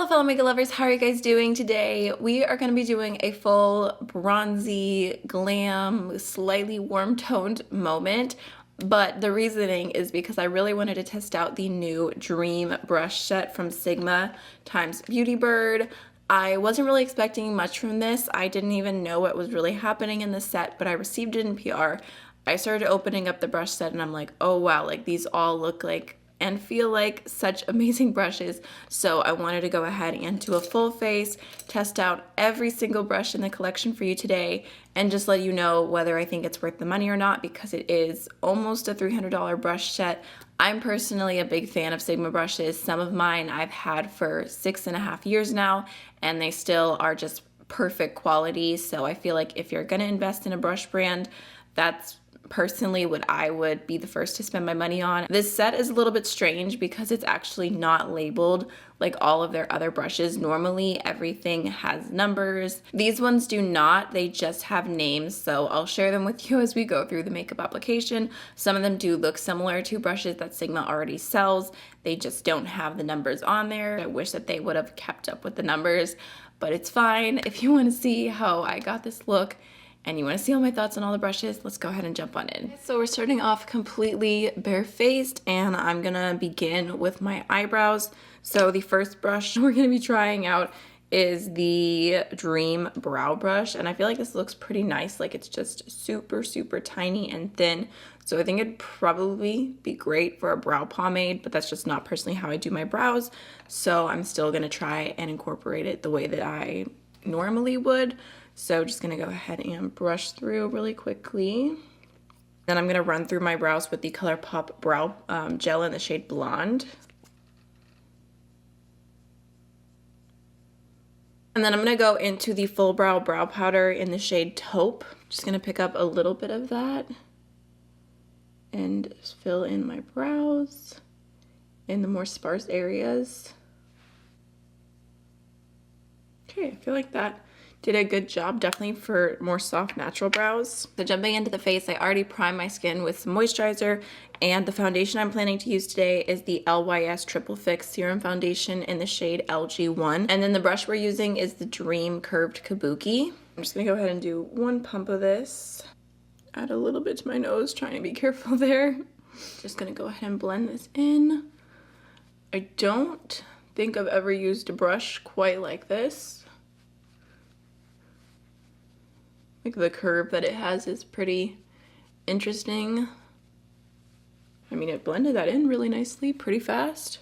Hello fellow makeup lovers, how are you guys doing today? We are going to be doing a full bronzy, glam, slightly warm toned moment, but the reasoning is because I really wanted to test out the new Dream Brush Set from Sigma times BeautyBird. I wasn't really expecting much from this. I didn't even know what was really happening in the set, but I received it in PR. I started opening up the brush set and I'm like, oh wow, like these all look like and feel like such amazing brushes. So I wanted to go ahead and do a full face, test out every single brush in the collection for you today, and just let you know whether I think it's worth the money or not, because it is almost a $300 brush set. I'm personally a big fan of Sigma brushes. Some of mine I've had for 6.5 years now, and they still are just perfect quality. So I feel like if you're gonna invest in a brush brand, that's personally what I would be the first to spend my money on. This set is a little bit strange because it's actually not labeled like all of their other brushes. Normally everything has numbers. These ones do not, they just have names, so I'll share them with you as we go through the makeup application. Some of them do look similar to brushes that Sigma already sells. They just don't have the numbers on there. I wish that they would have kept up with the numbers, but it's fine. If you want to see how I got this look and you want to see all my thoughts on all the brushes, let's go ahead and jump on in. So we're starting off completely barefaced, and I'm gonna begin with my eyebrows. So the first brush we're gonna be trying out is the Dream Brow Brush, and I feel like this looks pretty nice. Like it's just super, super tiny and thin. So I think it'd probably be great for a brow pomade, but that's just not personally how I do my brows. So I'm still gonna try and incorporate it the way that I normally would. So just gonna go ahead and brush through really quickly. Then I'm gonna run through my brows with the ColourPop Brow Gel in the shade Blonde. And then I'm gonna go into the Full Brow Brow Powder in the shade Taupe. Just gonna pick up a little bit of that and just fill in my brows in the more sparse areas. Okay, I feel like that did a good job, definitely for more soft natural brows. So jumping into the face, I already primed my skin with some moisturizer, and the foundation I'm planning to use today is the LYS Triple Fix Serum Foundation in the shade LG1. And then the brush we're using is the Dream Curved Kabuki. I'm just gonna go ahead and do one pump of this. Add a little bit to my nose, trying to be careful there. Just gonna go ahead and blend this in. I don't think I've ever used a brush quite like this. Like the curve that it has is pretty interesting. I mean, it blended that in really nicely, pretty fast.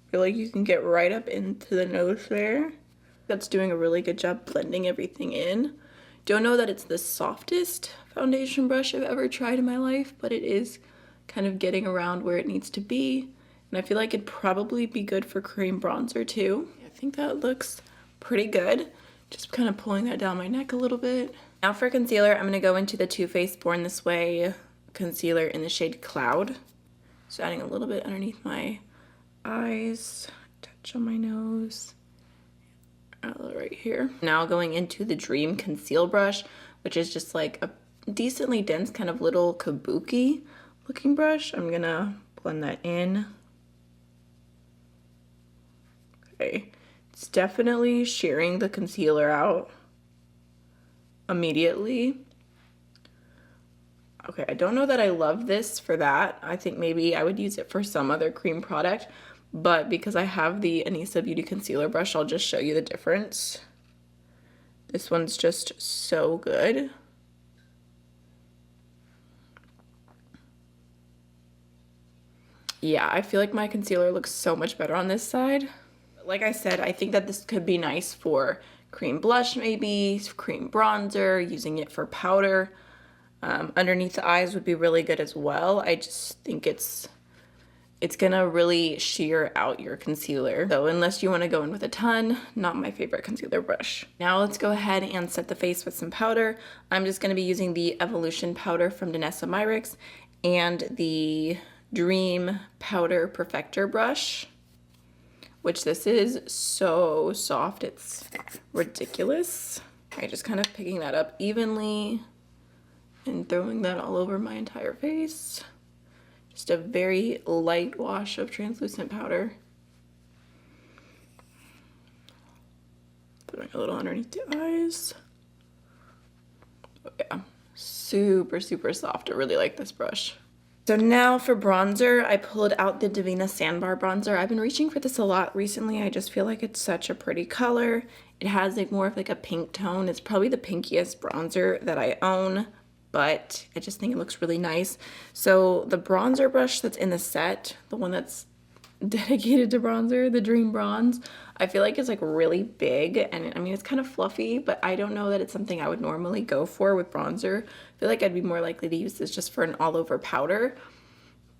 I feel like you can get right up into the nose there. That's doing a really good job blending everything in. Don't know that it's the softest foundation brush I've ever tried in my life, but it is kind of getting around where it needs to be. And I feel like it'd probably be good for cream bronzer too. I think that looks pretty good. Just kind of pulling that down my neck a little bit. Now for concealer, I'm gonna go into the Too Faced Born This Way concealer in the shade Cloud. Just adding a little bit underneath my eyes, touch on my nose, right here. Now going into the Dream Conceal Brush, which is just like a decently dense kind of little kabuki looking brush. I'm gonna blend that in. Okay. It's definitely shearing the concealer out immediately. Okay, I don't know that I love this for that. I think maybe I would use it for some other cream product, but because I have the Anissa Beauty Concealer Brush, I'll just show you the difference. This one's just so good. Yeah, I feel like my concealer looks so much better on this side. Like I said, I think that this could be nice for cream blush maybe, cream bronzer, using it for powder. Underneath the eyes would be really good as well. I just think it's gonna really sheer out your concealer. So unless you wanna go in with a ton, not my favorite concealer brush. Now let's go ahead and set the face with some powder. I'm just gonna be using the Evolution powder from Danessa Myricks and the Dream Powder Perfector brush, which this is so soft, it's ridiculous. Okay, just kind of picking that up evenly and throwing that all over my entire face. Just a very light wash of translucent powder. Putting a little underneath the eyes. Oh yeah, super, super soft. I really like this brush. So now for bronzer, I pulled out the Divina Sandbar bronzer. I've been reaching for this a lot recently. I just feel like it's such a pretty color. It has like more of like a pink tone. It's probably the pinkiest bronzer that I own, but I just think it looks really nice. So the bronzer brush that's in the set, the one that's dedicated to bronzer, the Dream Bronze, I feel like it's like really big, and I mean it's kind of fluffy, but I don't know that it's something I would normally go for with bronzer. I feel like I'd be more likely to use this just for an all-over powder,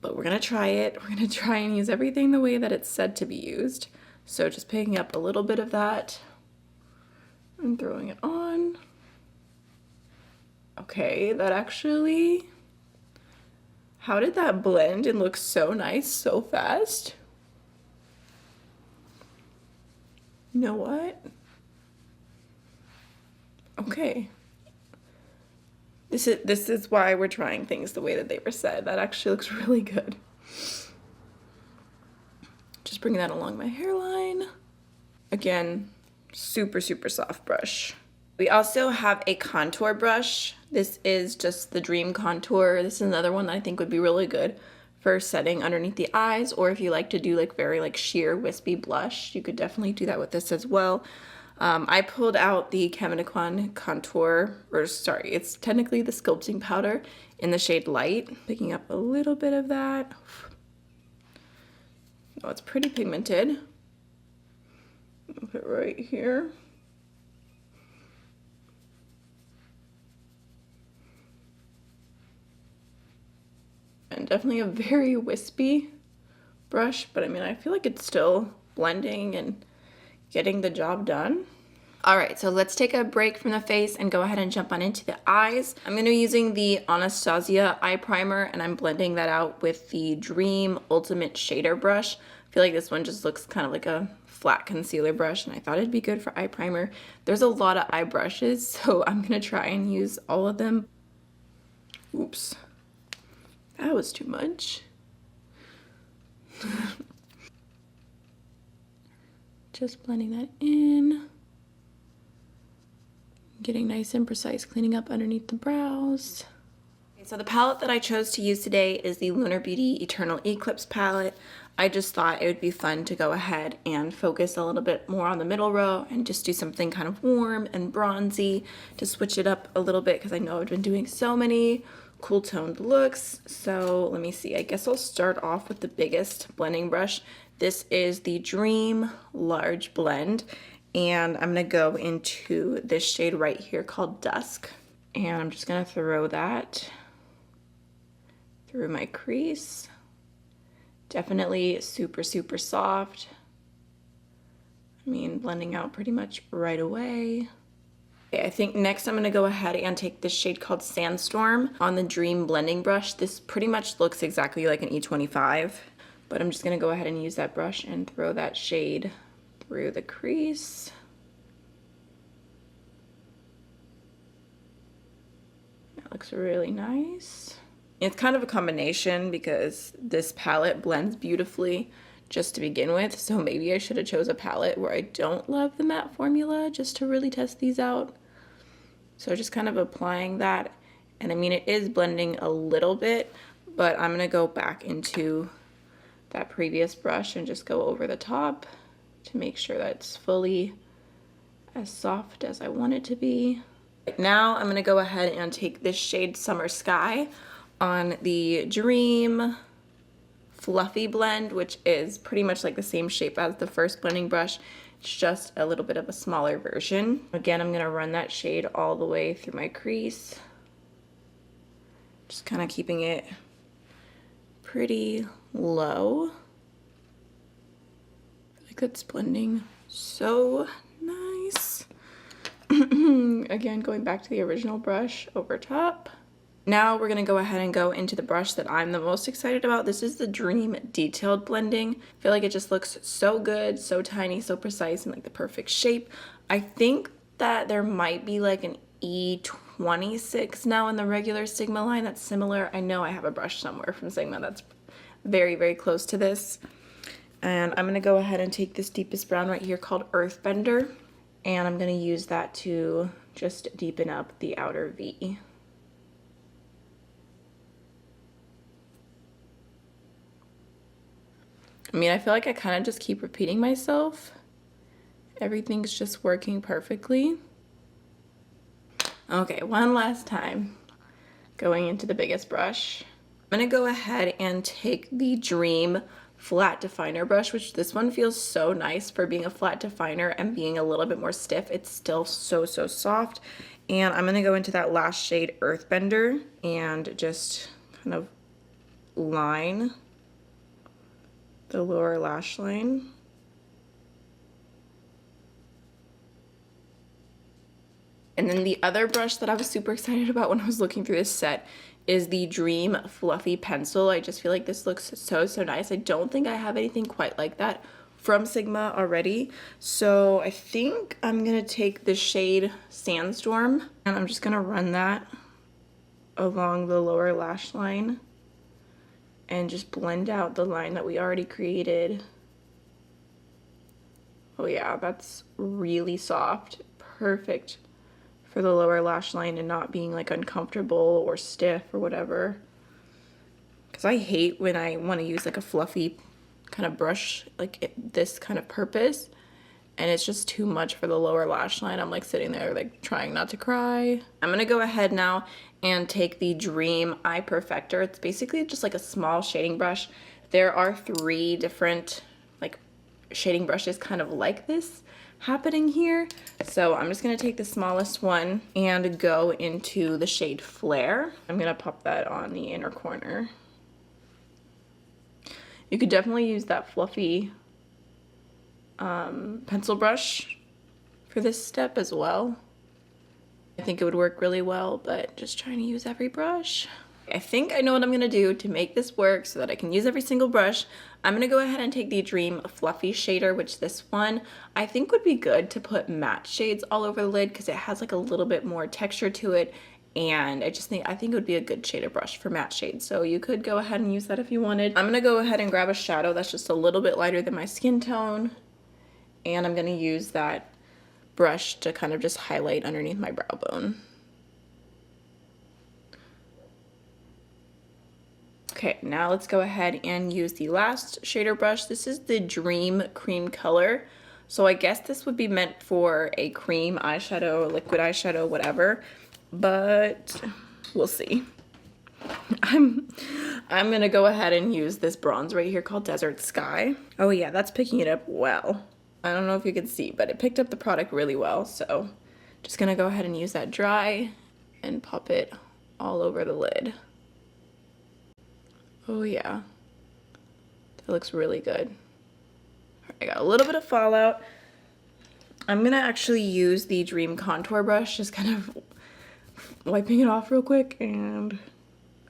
but we're gonna try it. We're gonna try and use everything the way that it's said to be used. So just picking up a little bit of that and throwing it on. Okay, that actually, how did that blend and look so nice so fast? You know what? Okay. This is why we're trying things the way that they were said. That actually looks really good. Just bringing that along my hairline. Again, super, super soft brush. We also have a contour brush. This is just the Dream Contour. This is another one that I think would be really good for setting underneath the eyes, or if you like to do like very like sheer wispy blush, you could definitely do that with this as well. I pulled out the Kaminiquan contour, or sorry, it's technically the sculpting powder in the shade Light. Picking up a little bit of that. Oh, it's pretty pigmented. I'll put it right here. And definitely a very wispy brush, but I mean, I feel like it's still blending and getting the job done. All right, so let's take a break from the face and go ahead and jump on into the eyes. I'm gonna be using the Anastasia eye primer, and I'm blending that out with the Dream Ultimate Shader brush. I feel like this one just looks kind of like a flat concealer brush, and I thought it'd be good for eye primer. There's a lot of eye brushes, so I'm gonna try and use all of them. Oops. That was too much. Just blending that in. Getting nice and precise, cleaning up underneath the brows. Okay, so the palette that I chose to use today is the Lunar Beauty Eternal Eclipse palette. I just thought it would be fun to go ahead and focus a little bit more on the middle row and just do something kind of warm and bronzy to switch it up a little bit, because I know I've been doing so many cool toned looks. So let me see, I guess I'll start off with the biggest blending brush. This is the Dream Large Blend, and I'm gonna go into this shade right here called Dusk, and I'm just gonna throw that through my crease. Definitely super, super soft. I mean, blending out pretty much right away. Okay, I think next I'm gonna go ahead and take this shade called Sandstorm on the Dream blending brush. This pretty much looks exactly like an E25, but I'm just gonna go ahead and use that brush and throw that shade through the crease. That looks really nice. It's kind of a combination because this palette blends beautifully just to begin with, so maybe I should have chose a palette where I don't love the matte formula just to really test these out. So just kind of applying that, and I mean it is blending a little bit, but I'm gonna go back into that previous brush and just go over the top to make sure that it's fully as soft as I want it to be. Now I'm gonna go ahead and take this shade Summer Sky on the Dream Fluffy blend, which is pretty much like the same shape as the first blending brush. It's just a little bit of a smaller version. Again, I'm gonna run that shade all the way through my crease. Just kind of keeping it pretty low. I think it's blending so nice. Again, going back to the original brush over top. Now we're gonna go ahead and go into the brush that I'm the most excited about. This is the Dream Detailed Blending. I feel like it just looks so good, so tiny, so precise, and like the perfect shape. I think that there might be like an E26 now in the regular Sigma line that's similar. I know I have a brush somewhere from Sigma that's very, very close to this. And I'm gonna go ahead and take this deepest brown right here called Earthbender, and I'm gonna use that to just deepen up the outer V. I mean, I feel like I kind of just keep repeating myself. Everything's just working perfectly. Okay, one last time. Going into the biggest brush. I'm gonna go ahead and take the Dream Flat Definer brush, which this one feels so nice for being a flat definer and being a little bit more stiff. It's still so, so soft. And I'm gonna go into that last shade, Earthbender, and just kind of line the lower lash line. And then the other brush that I was super excited about when I was looking through this set is the Dream Fluffy Pencil. I just feel like this looks so, so nice. I don't think I have anything quite like that from Sigma already. So I think I'm gonna take the shade Sandstorm, and I'm just gonna run that along the lower lash line and just blend out the line that we already created. Oh yeah, that's really soft. Perfect for the lower lash line and not being like uncomfortable or stiff or whatever. Because I hate when I want to use like a fluffy kind of brush like this kind of purpose and it's just too much for the lower lash line. I'm like sitting there like trying not to cry. I'm gonna go ahead now and take the Dream Eye Perfector. It's basically just like a small shading brush. There are 3 different like shading brushes kind of like this happening here. So I'm just gonna take the smallest one and go into the shade Flare. I'm gonna pop that on the inner corner. You could definitely use that fluffy pencil brush for this step as well. I think it would work really well, but just trying to use every brush. I think I know what I'm gonna do to make this work so that I can use every single brush. I'm gonna go ahead and take the Dream Fluffy Shader, which this one I think would be good to put matte shades all over the lid because it has like a little bit more texture to it, and I think it would be a good shader brush for matte shades. So you could go ahead and use that if you wanted. I'm gonna go ahead and grab a shadow that's just a little bit lighter than my skin tone, and I'm gonna use that brush to kind of just highlight underneath my brow bone. Okay, now let's go ahead and use the last shader brush. This is the Dream Cream Color. So I guess this would be meant for a cream eyeshadow, liquid eyeshadow, whatever, but we'll see. I'm gonna go ahead and use this bronze right here called Desert Sky. Oh yeah, that's picking it up well. I don't know if you can see, but it picked up the product really well. So just gonna go ahead and use that dry and pop it all over the lid. Oh yeah, that looks really good. I got a little bit of fallout. I'm gonna actually use the Dream Contour brush, just kind of wiping it off real quick, and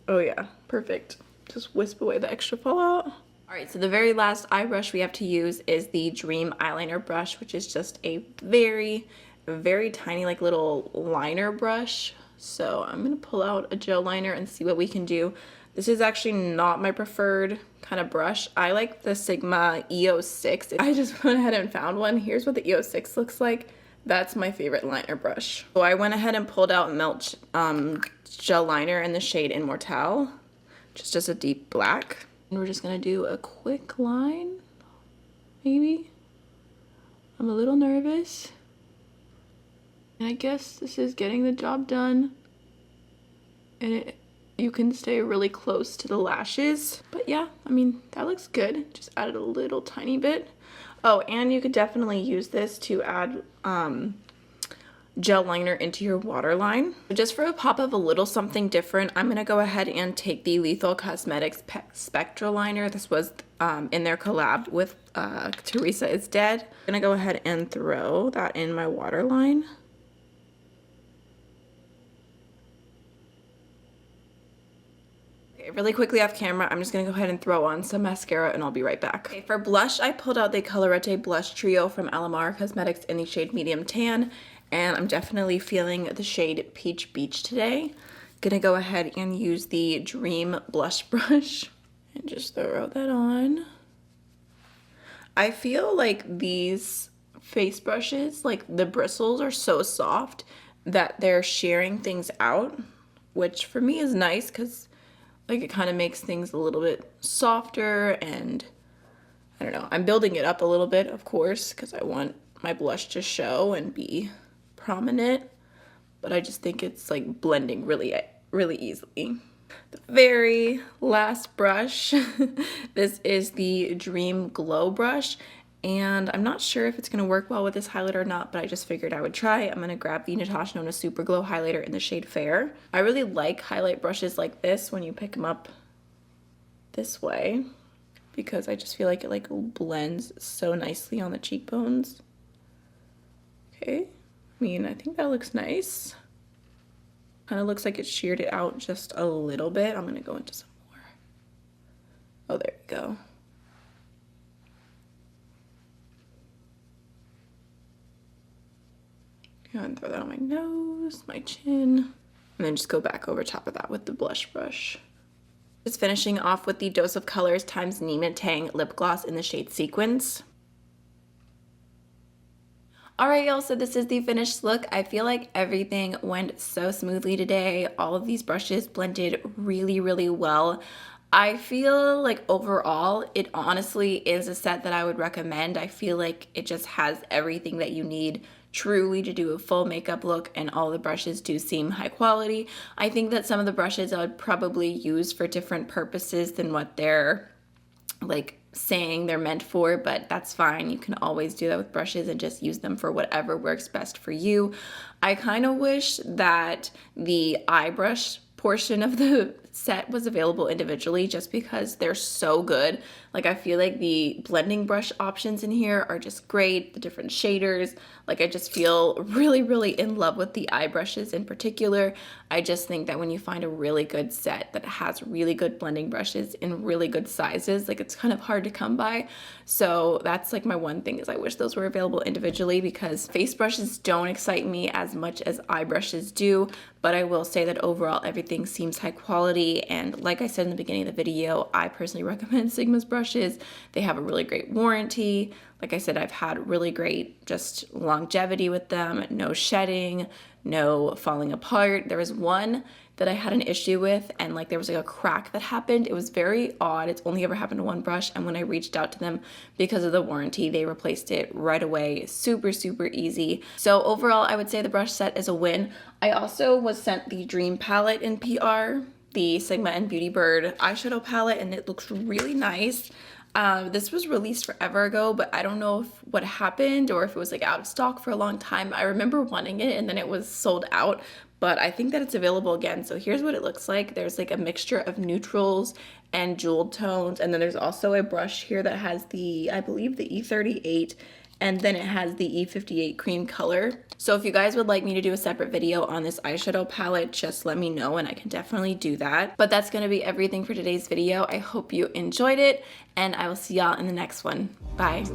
oh yeah, perfect. Just wisp away the extra fallout. All right, so the very last eye brush we have to use is the Dream Eyeliner brush, which is just a very, very tiny like little liner brush. So I'm gonna pull out a gel liner and see what we can do. This is actually not my preferred kind of brush. I like the Sigma EO6. I just went ahead and found one. Here's what the EO6 looks like. That's my favorite liner brush. So I went ahead and pulled out Melt gel liner in the shade Inmortal, just a deep black. And we're just gonna do a quick line, maybe. I'm a little nervous. And I guess this is getting the job done. And you can stay really close to the lashes. But yeah, I mean, that looks good. Just added a little tiny bit. Oh, and you could definitely use this to add gel liner into your waterline. Just for a pop of a little something different, I'm gonna go ahead and take the Lethal Cosmetics Spectra Liner. This was in their collab with Teresa Is Dead. I'm gonna go ahead and throw that in my waterline. Really quickly off camera, I'm just gonna go ahead and throw on some mascara and I'll be right back. Okay, for blush, I pulled out the Colorete Blush Trio from Alamar Cosmetics in the shade Medium Tan, and I'm definitely feeling the shade Peach Beach today. Gonna go ahead and use the Dream Blush Brush And just throw that on. I feel like these face brushes, like the bristles are so soft that they're shearing things out, which for me is nice because like it kind of makes things a little bit softer, and I don't know, I'm building it up a little bit, of course, because I want my blush to show and be prominent, but I just think it's like blending really, really easily. The very last brush, this is the Dream Glow brush, and I'm not sure if it's going to work well with this highlighter or not, but I just figured I would try. I'm going to grab the Natasha Nona Super Glow highlighter in the shade Fair. I really like highlight brushes like this when you pick them up this way, because I just feel like it like blends so nicely on the cheekbones. Okay, I mean, I think that looks nice. Kind of looks like it sheared it out just a little bit. I'm gonna go into some more. Oh, there we go. And throw that on my nose, my chin, and then just go back over top of that with the blush brush. Just finishing off with the Dose of Colors times Neiman Tang lip gloss in the shade Sequins. Alright y'all, so this is the finished look. I feel like everything went so smoothly today. All of these brushes blended really, really well. I feel like overall, it honestly is a set that I would recommend. I feel like it just has everything that you need truly to do a full makeup look, and all the brushes do seem high quality. I think that some of the brushes I would probably use for different purposes than what they're like saying they're meant for, but that's fine. You can always do that with brushes and just use them for whatever works best for you. I kind of wish that the eye brush portion of the set was available individually, just because they're so good. Like, I feel like the blending brush options in here are just great, the different shaders. Like, I just feel really, really in love with the eye brushes in particular. I just think that when you find a really good set that has really good blending brushes in really good sizes, like, it's kind of hard to come by. So that's like my one thing, is I wish those were available individually, because face brushes don't excite me as much as eye brushes do. But I will say that overall everything seems high quality, and like I said in the beginning of the video, I personally recommend Sigma's brushes. They have a really great warranty. Like I said, I've had really great just longevity with them, no shedding, no falling apart. There was one that I had an issue with, and like there was like a crack that happened. It was very odd. It's only ever happened to one brush, and when I reached out to them because of the warranty, they replaced it right away. Super, super easy. So overall, I would say the brush set is a win. I also was sent the Dream palette in PR, the Sigma and BeautyBird eyeshadow palette, and it looks really nice. This was released forever ago, but I don't know what happened, or if it was like out of stock for a long time. I remember wanting it and then it was sold out, but I think that it's available again. So here's what it looks like. There's like a mixture of neutrals and jeweled tones, and then there's also a brush here that has the, I believe, the E38, and then it has the E58 cream color. So if you guys would like me to do a separate video on this eyeshadow palette, just let me know and I can definitely do that. But that's gonna be everything for today's video. I hope you enjoyed it, and I will see y'all in the next one. Bye.